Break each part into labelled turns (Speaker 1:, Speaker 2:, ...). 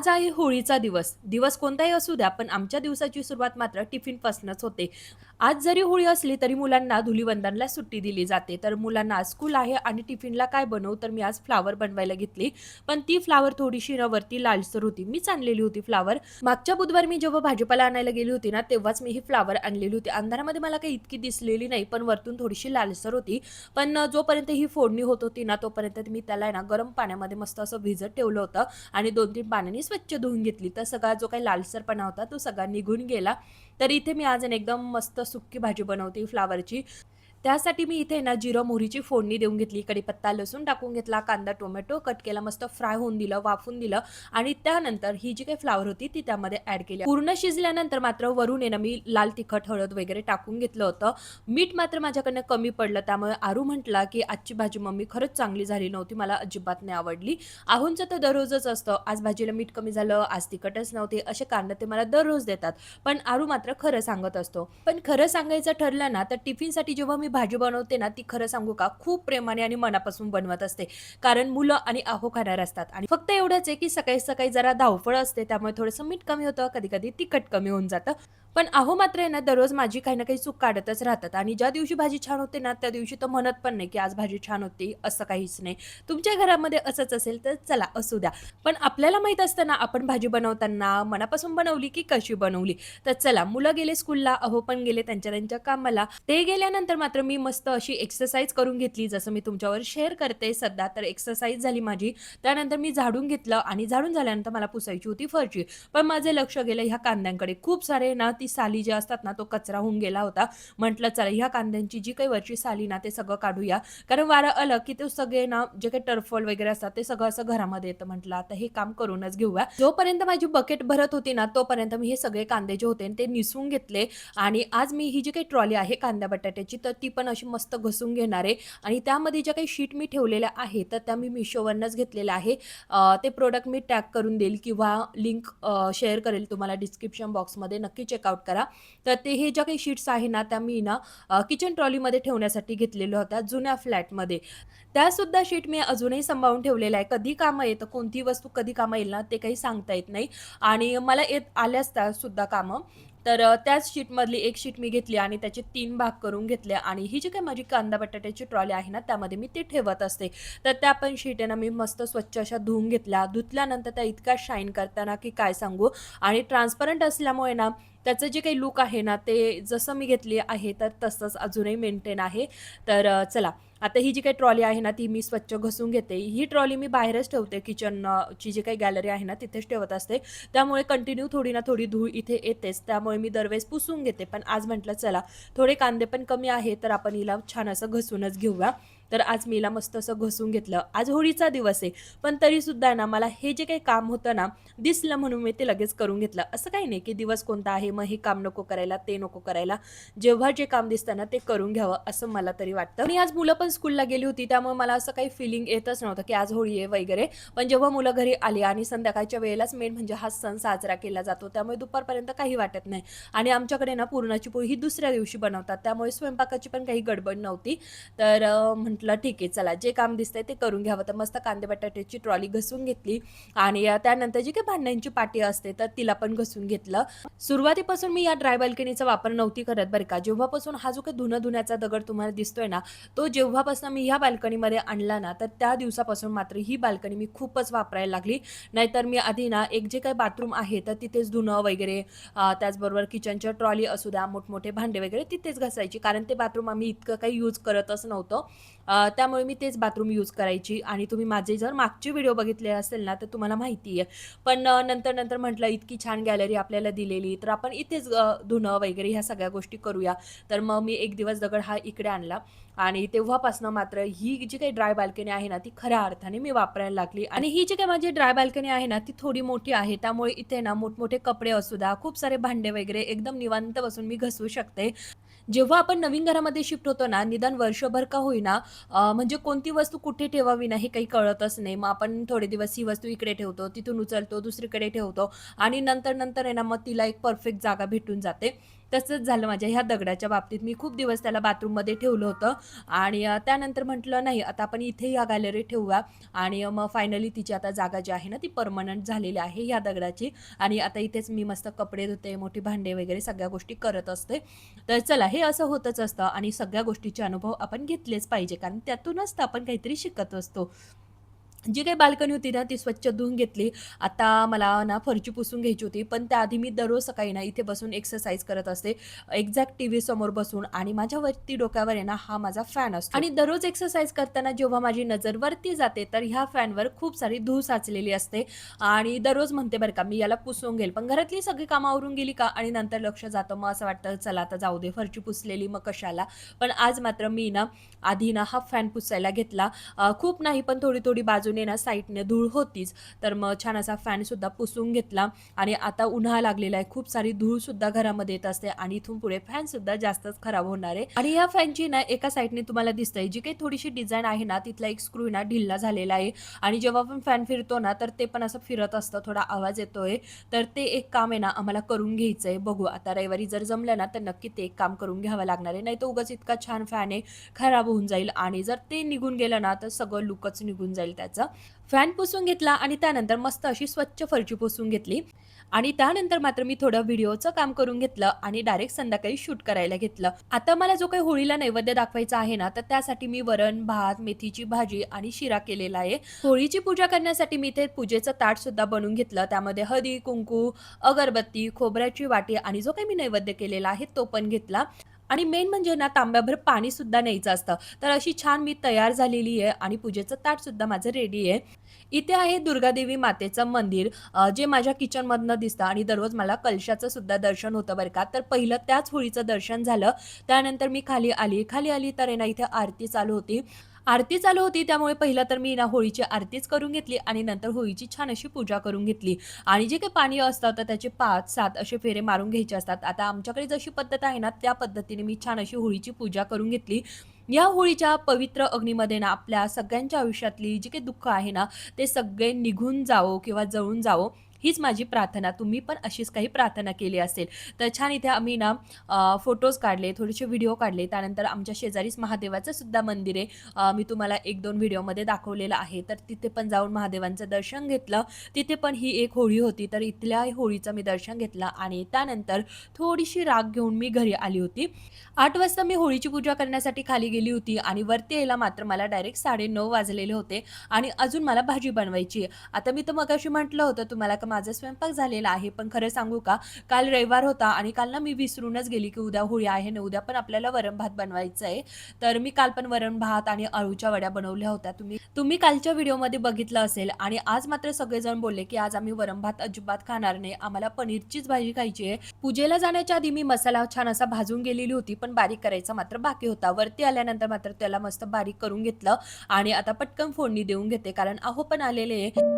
Speaker 1: आज आहे होळीचा दिवस. दिवस कोणताही असू द्या, पण आमच्या दिवसाची सुरुवात मात्र टिफिनपासूनच होते. आज जरी होळी असली तरी मुलांना धुलीवंदनला सुट्टी दिली जाते. तर मुलांना आज स्कूल आहे आणि टिफिनला काय बनवू? तर मी आज फ्लॉवर बनवायला घेतली. पण ती फ्लॉवर थोडीशी ना वरती लालसर होती. मीच आणलेली होती फ्लॉवर. मागच्या बुधवारी मी जेव्हा भाजीपाला आणायला गेली होती ना, तेव्हाच मी ही फ्लॉवर आणलेली होती. अंधारामध्ये मला काही इतकी दिसलेली नाही, पण वरतून थोडीशी लालसर होती. पण जोपर्यंत ही फोडणी होत होती ना, तोपर्यंत मी त्याला आहे ना गरम पाण्यामध्ये मस्त असं भिजत ठेवलं होतं. आणि 2-3 पाण्याने स्वच्छ धुवून घेतली. तर सगळा जो काही लालसरपणा होता तो सगळा निघून गेला. तर इथे मी आज आहे ना एकदम मस्त सुक्की भाजी बनवते फ्लॉवरची. त्यासाठी मी इथे ना जिरं मोहरीची फोडणी देऊन घेतली. कढीपत्ता, लसूण टाकून घेतला, कांदा, टोमॅटो कट केला, मस्त फ्राय होऊन दिलं, वाफवून दिलं आणि त्यानंतर ही जी काही फ्लॉवर होती ती त्यामध्ये ॲड केली. पूर्ण शिजल्यानंतर मात्र वरून आहे ना मी लाल तिखट, हळद वगैरे टाकून घेतलं होतं. मीठ मात्र माझ्याकडनं कमी पडलं. त्यामुळे आरू म्हटला, की "आजची भाजी मम्मी खरंच चांगली झाली नव्हती. मला अजिबात नाही आवडली." आहोंचं तर दररोजच असतं. आज भाजीला मीठ कमी झालं, आज तिखटच नव्हते, असे कारणं ते मला दररोज देतात. पण आरू मात्र खरं सांगत असतो. पण खरं सांगायचं ठरलं ना, तर टिफिनसाठी जेव्हा मी भाजी बनवते ना, ती खरं सांगू का, खूप प्रेमाने आणि मनापासून बनवत असते. कारण मुलं आणि अहो खाणार असतात आणि फक्त एवढंच आहे, की सकाळी-सकाळी जरा धावपळ असते, त्यामुळे थोडंसं मीठ कमी होतं, कधी-कधी तिखट कमी होऊन जातं. पण अहो मात्र आहे ना, दररोज माझी काही ना काही चूक काढतच राहतात आणि ज्या दिवशी भाजी छान होते ना, त्या दिवशी तर म्हणत पण नाही, की आज भाजी छान होती, असं काहीच नाही. तुमच्या घरामध्ये असंच असेल तर चला असू द्या. पण आपल्याला माहीत असतं ना, आपण भाजी बनवताना मनापासून बनवली की कशी बनवली. तर चला मुलं गेले स्कूलला, अहो पण गेले त्यांच्या त्यांच्या कामाला. ते गेल्यानंतर मात्र मी मस्त अशी एक्सरसाइज करून घेतली, जसं मी तुमच्यावर शेअर करते सध्या. तर एक्सरसाइज झाली माझी. त्यानंतर मी झाडून घेतलं आणि झाडून झाल्यानंतर मला पुसायची होती फरशी. पण माझं लक्ष गेलं ह्या कांद्यांकडे. खूप सारे ना ती साली जी असतात ना, तो कचरा होऊन गेला होता. म्हटलं चला ह्या कांद्यांची जी काही वरची साली ना, ते सगळं काढूया. कारण वारं आलं की ते सगळे ना, जे काही टरफल वगैरे असतात, ते सगळं असं घरामध्ये येतं. म्हटलं आता हे काम करूनच घेऊया. जोपर्यंत माझी बकेट भरत होती ना, तोपर्यंत मी हे सगळे कांदे जे होते ते निसून घेतले आणि आज मी ही जी काही ट्रॉली आहे कांदा बटाट्याची, तर ती पण अशी मस्त घसून घेणार आहे आणि त्यामध्ये ज्या काही शीट मी ठेवलेल्या आहे, तर त्या मी Meeshoवरूनच घेतलेल्या आहे. ते प्रॉडक्ट मी टॅग करून देईल किंवा लिंक शेअर करेल तुम्हाला डिस्क्रिप्शन बॉक्समध्ये. नक्की चेकआउट करा. तर ते हे ज्या काही शीट्स आहे ना, त्या मी ना किचन ट्रॉलीमध्ये ठेवण्यासाठी घेतलेल्या होत्या जुन्या फ्लॅटमध्ये. त्यासुद्धा शीट मी अजूनही सांभाळून ठेवलेल्या आहे. कधी कामं येतं, कोणती वस्तू कधी कामं येईल ना, ते काही सांगता येत नाही आणि मला येत आल्याच त्यासुद्धा कामं. तर त्याच शीटमधली एक शीट मी घेतली आणि त्याचे 3 भाग करून घेतले आणि ही जी काही माझी कांदा बटाट्याची ट्रॉली आहे ना, त्यामध्ये मी ते ठेवत असते. तर त्या पण शीट आहे ना, मी मस्त स्वच्छ अशा धुवून घेतल्या. धुतल्यानंतर त्या इतक्या शाईन करताना की काय सांगू आणि ट्रान्सपरंट असल्यामुळे ना, त्याचं जे काही लूक आहे ना, ते जसं मी घेतली आहे, तर तसंच अजूनही मेंटेन आहे. तर चला आता ही जी काही ट्रॉली आहे ना, ती मी स्वच्छ घसून घेते. ही ट्रॉली मी बाहेरच ठेवते किचन ची जी काही गॅलरी आहे ना, तिथेच ठेवत असते. त्यामुळे कंटिन्यू थोडी ना थोडी धूळ इथे येतेच. त्यामुळे मी दरवेळेस पुसून घेते. पण आज म्हटलं चला थोडे कांदे पण कमी आहे, तर आपण हिला छान असं घसूनच घेऊया. तर आज मी हिला मस्त असं घसून घेतलं. आज होळीचा दिवस आहे, पण तरीसुद्धा ना मला हे जे काही काम होतं ना, दिसलं म्हणून मी ते लगेच करून घेतलं. असं काही नाही, की दिवस कोणता आहे, मग हे काम नको करायला, ते नको करायला. जेव्हा जे काम दिसतं ना, ते करून घ्यावं असं मला तरी वाटतं. आणि आज मुलं पण स्कूलला गेली होती, त्यामुळे मला असं काही फीलिंग येतच नव्हतं, की आज होळी आहे वगैरे. पण जेव्हा मुलं घरी आली आणि संध्याकाळच्या वेळेलाच मेन म्हणजे हा सण साजरा केला जातो, त्यामुळे दुपारपर्यंत काही वाटत नाही. आणि आमच्याकडे ना पुरणाची पोळी ही दुसऱ्या दिवशी बनवतात, त्यामुळे स्वयंपाकाची पण काही गडबड नव्हती. तर म्हटलं ठीक आहे, चला जे काम दिसतंय ते करून घ्यावं. तर मस्त कांदे बटाट्याची ट्रॉली घसून घेतली आणि त्यानंतर जी काही भांड्यांची पाटी असते, तर तिला पण घसून घेतलं. सुरुवातीपासून मी या ड्राय बाल्कनीचा वापर नव्हती करत बरं का. जेव्हापासून हा जो काही धुण्याचा दगड तुम्हाला दिसतोय ना, तो जेव्हापासून मी ह्या बाल्कनीमध्ये आणला ना, तर त्या दिवसापासून मात्र ही बाल्कनी मी खूपच वापरायला लागली. नाहीतर मी आधी ना, एक जे काही बाथरूम आहे, तर तिथेच धुणं वगैरे त्याचबरोबर किचनच्या ट्रॉली असू द्या, मोठमोठे भांडे वगैरे तिथेच घासायची. कारण ते बाथरूम आम्ही इतकं काही यूज करतच नव्हतं. त्यामुळे मी तेच बाथरूम यूज करायची आणि तुम्ही माझे जर मागचे व्हिडिओ बघितले असेल ना, तर तुम्हाला माहिती आहे. पण नंतर म्हटलं इतकी छान गॅलरी आपल्याला दिलेली, तर आपण इथेच धुणं वगैरे ह्या सगळ्या गोष्टी करूया. तर मग मी एक दिवस दगड हा इकडे आणला आणि तेव्हापासून मात्र ही जी काही ड्राय बाल्कनी आहे ना, ती खऱ्या अर्थाने मी वापरायला लागली आणि ही जी काही माझी ड्राय बाल्कनी आहे ना, ती थोडी मोठी आहे. त्यामुळे इथे ना मोठमोठे कपडे असू द्या, खूप सारे भांडे वगैरे एकदम निवांत बसून मी घसवू शकते. जेव्हा आपण नवीन घरामध्ये शिफ्ट होतो ना, निदान वर्षभर का होईना म्हणजे कोणती वस्तू कुठे ठेवावी ना, हे काही कळतच नाही. मग आपण थोडे दिवस ही वस्तू इकडे ठेवतो, तिथून उचलतो, दुसरीकडे ठेवतो आणि नंतर आहे ना, मग तिला एक परफेक्ट जागा भेटून जाते. तसंच झालं माझ्या ह्या दगडाच्या बाबतीत. मी खूप दिवस त्याला बाथरूममध्ये ठेवलं होतं आणि त्यानंतर म्हटलं नाही आता आपण इथे या गॅलरीत ठेवूया आणि मग फायनली तिची आता जागा जी आहे ना ती परमनंट झालेली आहे ह्या दगडाची आणि आता इथेच मी मस्त कपडे धुते, मोठी भांडे वगैरे सगळ्या गोष्टी करत असते. तर चला हे असं होतच असतं आणि सगळ्या गोष्टीचे अनुभव आपण घेतलेच पाहिजे कारण त्यातूनच तर आपण काहीतरी शिकत असतो. जी काही बाल्कनी होती ना, ती स्वच्छ धुवून घेतली. आता मला ना फरची पुसून घ्यायची होती, पण त्याआधी मी दररोज सकाळी ना इथे बसून एक्सरसाइज करत असते. एक्झॅक्ट टीव्ही समोर बसून आणि माझ्या वरती डोक्यावर आहे ना, हा माझा फॅन असतो आणि दररोज एक्सरसाइज करताना जेव्हा माझी नजर वरती जाते, तर ह्या फॅनवर खूप सारी धूळ साचलेली असते आणि दररोज म्हणते बरं का, मी याला पुसून घेईल. पण घरातली सगळी कामं आवरून गेली का आणि नंतर लक्ष जातं. मग असं वाटतं, चला आता जाऊ दे, फरची पुसलेली मग कशाला. पण आज मात्र मी ना, आधी ना हा फॅन पुसायला घेतला खूप नाही, पण थोडी-थोडी बाजूने ना साईडने धूळ होतीच. तर मग छान असा फॅनसुद्धा पुसून घेतला आणि आता उन्हाळा लागलेला आहे. खूप सारी धूळसुद्धा घरामध्ये येत असते आणि इथून पुढे फॅनसुद्धा जास्तच खराब होणार आहे. आणि या फॅनची ना एका साईडने तुम्हाला दिसतंय, जी काही थोडीशी डिझाइन आहे ना, तिथला एक स्क्रू ना ढिल्ला झालेला आहे आणि जेव्हा पण फॅन फिरतो ना, तर ते पण असं फिरत असतं. थोडा आवाज येतोय. तर ते एक काम आहे ना, आम्हाला करून घ्यायचंय. बघू आता रविवारी जर जमलं ना, तर नक्की ते एक काम करून घ्यावं लागणार आहे. नाहीतर उगाच इतका छान फॅन आहे, खराब होऊन जाईल आणि जर ते निघून गेलं ना, तर सगळं लूकच निघून जाईल त्याचं. फॅन पुसून घेतला आणि त्यानंतर मस्त अशी स्वच्छ फरची पुसून घेतली आणि त्यानंतर मात्र मी थोडं व्हिडिओचं काम करून घेतलं आणि डायरेक्ट संध्याकाळी शूट करायला घेतलं. आता मला जो काही होळीला नैवेद्य दाखवायचा आहे ना, तर त्यासाठी मी वरण, भात, मेथीची भाजी आणि शिरा केलेला आहे. होळीची पूजा करण्यासाठी मी इथे पूजेचं ताट सुद्धा बनवून घेतलं. त्यामध्ये हळदी, कुंकू, अगरबत्ती, खोबऱ्याची वाटी आणि जो काही मी नैवेद्य केलेला आहे तो पण घेतला. आणि मेन म्हणजे ना तांब्याभर पाणीसुद्धा न्यायचं असतं. तर अशी छान मी तयार झालेली आहे आणि पूजेचं ताटसुद्धा माझं रेडी आहे. इथे आहे दुर्गादेवी मातेचं मंदिर जे माझ्या किचनमधनं दिसतं आणि दररोज मला कलशाचं सुद्धा दर्शन होतं बरं का. तर पहिलं त्याच होळीचं दर्शन झालं. त्यानंतर मी खाली आली. खाली आली तर आहे ना इथे आरती चालू होती. आरती चालू होती त्यामुळे पहिलं तर मी ना होळीची आरतीच करून घेतली आणि नंतर होळीची छान अशी पूजा करून घेतली. आणि जे काही पाणी असतं तर त्याचे 5-7 असे फेरे मारून घ्यायचे असतात. आता आमच्याकडे जशी पद्धत आहे ना, त्या पद्धतीने मी छान अशी होळीची पूजा करून घेतली. या होळीच्या पवित्र अग्नीमध्ये ना आपल्या सगळ्यांच्या आयुष्यातली जी काही दुःख आहे ना, ते सगळे निघून जावो किंवा जळून जावो, हीच माझी प्रार्थना. तुम्ही पण अशीच काही प्रार्थना केली असेल. तर छान इथे आम्ही ना फोटोज काढले, थोडेसे व्हिडिओ काढले. त्यानंतर आमच्या शेजारीच महादेवाचं सुद्धा मंदिर आहे. मी तुम्हाला 1-2 व्हिडिओमध्ये दाखवलेलं आहे. तर तिथे पण जाऊन महादेवांचं दर्शन घेतलं. तिथे पण ही एक होळी होती. तर इथल्या होळीचं मी दर्शन घेतलं आणि त्यानंतर थोडीशी राख घेऊन मी घरी आली होती. 8 वाजता मी होळीची पूजा करण्यासाठी खाली गेली होती आणि वरती यायला मात्र मला डायरेक्ट 9:30 वाजलेले होते आणि अजून मला भाजी बनवायची आहे. आता मी तर मगाशी म्हटलं होतं तुम्हाला की माझा स्वयंपाक झालेला आहे. पण खरं सांगू का, काल रविवार होता आणि काल ना मी विसरूनच गेली की उद्या होळी आहे ना, उद्या पण आपल्याला वरण-भात बनवायचं आहे. तर मी काल पण वरण-भात आणि अळूच्या वड्या बनवल्या होत्या. तुम्ही तुम्ही कालच्या व्हिडिओमध्ये बघितलं असेल आणि आज मात्र सगळेजण बोलले की आज आम्ही वरण-भात अजिबात खाणार नाही. आम्हाला पनीरचीच भाजी खायची आहे. पूजेला जाण्याच्या आधी मी मसाला छान असा भाजून गेलेली होती, पण बारीक करायचा मात्र बाकी होता. वरती आल्यानंतर मात्र त्याला मस्त बारीक करून घेतलं आणि आता पटकन फोडणी देऊन घेते, कारण अहो पण आलेले आहे.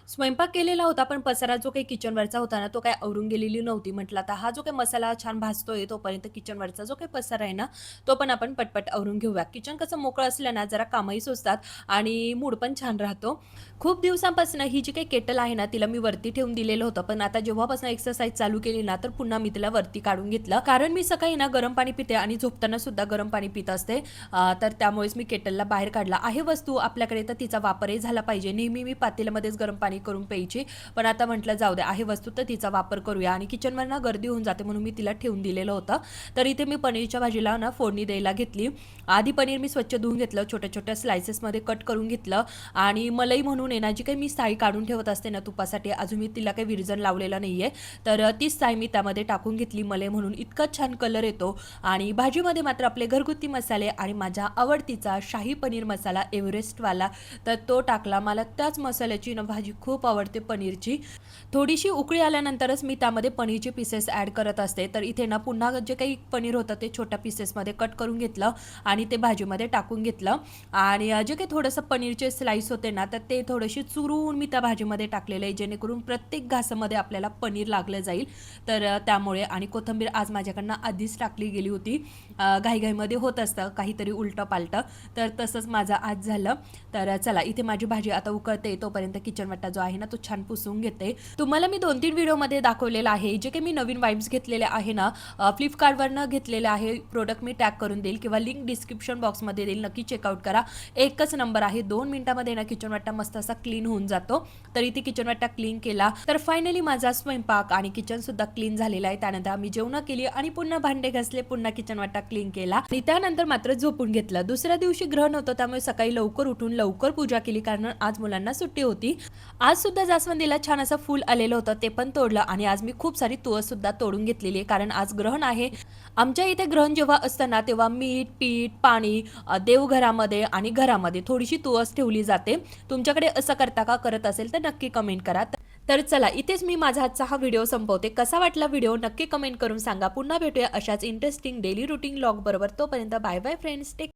Speaker 1: स्वयंपाक केलेला होता, पण पसारा जो काही किचनवरचा होता ना, तो काही आवरून गेलेली नव्हती. म्हटलं आता हा जो काही मसाला छान भाजतोय, तोपर्यंत किचनवरचा जो काही पसारा आहे ना, तो पण आपण पटपट आवरून घेऊया. किचन कसं मोकळं असलं ना, जरा कामही सुचतात आणि मूड पण छान राहतो. खूप दिवसांपासून ही जी काही केटल आहे ना, तिला मी वरती ठेवून दिलेलं होतं. पण आता जेव्हापासून एक्सरसाइज चालू केली ना, तर पुन्हा मी तिला वरती काढून घेतलं. कारण मी सकाळी ना गरम पाणी पिते आणि झोपताना सुद्धा गरम पाणी पित असते. तर त्यामुळेच मी केटलला बाहेर काढला. आहे वस्तू आपल्याकडे, तर तिचा वापरही झाला पाहिजे. नेहमी मी पातेल्यामध्येच गरम पाणी करून प्यायची. पण आता म्हटलं जाऊ दे, आहे वस्तू तर तिचा वापर करूया आणि किचनवर ना गर्दी होऊन जाते म्हणून मी तिला ठेवून दिलेलं होतं. तर इथे मी पनीरच्या भाजीला ना फोडणी द्यायला घेतली. आधी पनीर मी स्वच्छ धुवून घेतलं, छोट्या-छोट्या स्लाइसेसमध्ये कट करून घेतलं आणि मलाई म्हणून आहे ना, जी काही मी साई काढून ठेवत असते ना तुपासाठी, अजून मी तिला काही विरजण लावलेलं नाहीये. तर तीच साई मी त्यामध्ये टाकून घेतली मलाई म्हणून. इतका छान कलर येतो आणि भाजीमध्ये मात्र आपले घरगुती मसाले आणि माझ्या आवडतीचा शाही पनीर मसाला एव्हरेस्टवाला, तर तो टाकला. मला त्याच मसाल्याची ना भाजी खूप खूप आवडते पनीरची. थोडीशी उकळी आल्यानंतरच मी त्यामध्ये पनीरचे पीसेस ॲड करत असते. तर इथे ना पुन्हा जे काही पनीर होतं ते छोट्या पीसेसमध्ये कट करून घेतलं आणि ते भाजीमध्ये टाकून घेतलं आणि जे काही थोडंसं पनीरचे स्लाईस होते ना, तर ते थोडेसे चुरून मी त्या भाजीमध्ये टाकलेले आहे, जेणेकरून प्रत्येक घासामध्ये आपल्याला पनीर लागलं जाईल. तर त्यामुळे आणि कोथिंबीर आज माझ्याकडनं आधीच टाकली गेली होती. घाईघाईमध्ये होत असतं काहीतरी उलटं-पालटं, तर तसंच माझं आज झालं. तर चला इथे माझी भाजी आता उकळते, तोपर्यंत किचन वाटा जो आहे ना, तो छान पुसून घेते. तुम्हाला मी 2-3 व्हिडिओमध्ये दाखवलेलं आहे, जे काही मी नवीन वाइप्स घेतलेले आहे ना, फ्लिपकार्टवरनं घेतलेले आहे. प्रोडक्ट मी टॅग करून देईल किंवा लिंक डिस्क्रिप्शन बॉक्समध्ये देईल. नक्की चेकआउट करा. एकच नंबर आहे. 2 मिनिटामध्ये ना किचन वाटा मस्त असा क्लीन होऊन जातो. तर इथे किचन वाटा क्लीन केला. तर फायनली माझा स्वयंपाक आणि किचनसुद्धा क्लीन झालेला आहे. त्यानंतर आम्ही जेवणं केली आणि पुन्हा भांडे घासले, पुन्हा किचन वाटा क्लीन केला आणि त्यानंतर मात्र झोपून घेतलं. दुसऱ्या दिवशी ग्रहण होतं, त्यामुळे सकाळी लवकर उठून लवकर पूजा केली, कारण आज मुलांना सुट्टी होती. आज सुद्धा जास्वंदीला छान असं फूल आलेलं होतं, ते पण तोडलं आणि आज मी खूप सारी तुळस सुद्धा तोडून घेतलेली आहे, कारण आज ग्रहण आहे. आमच्या इथे ग्रहण जेव्हा असतं ना, तेव्हा मीठ, पीठ, पाणी देवघरामध्ये आणि घरामध्ये थोडीशी तुळस ठेवली जाते. तुमच्याकडे असं करता का? करत असेल तर नक्की कमेंट करा. तर चला इथेच मी माझा आजचा हा व्हिडिओ संपवते. कसा वाटला व्हिडिओ नक्की कमेंट करून सांगा. पुन्हा भेटूया अशाच इंटरेस्टिंग डेली रुटीन व्लॉग बरोबर. तोपर्यंत बाय बाय फ्रेंड्स. टेक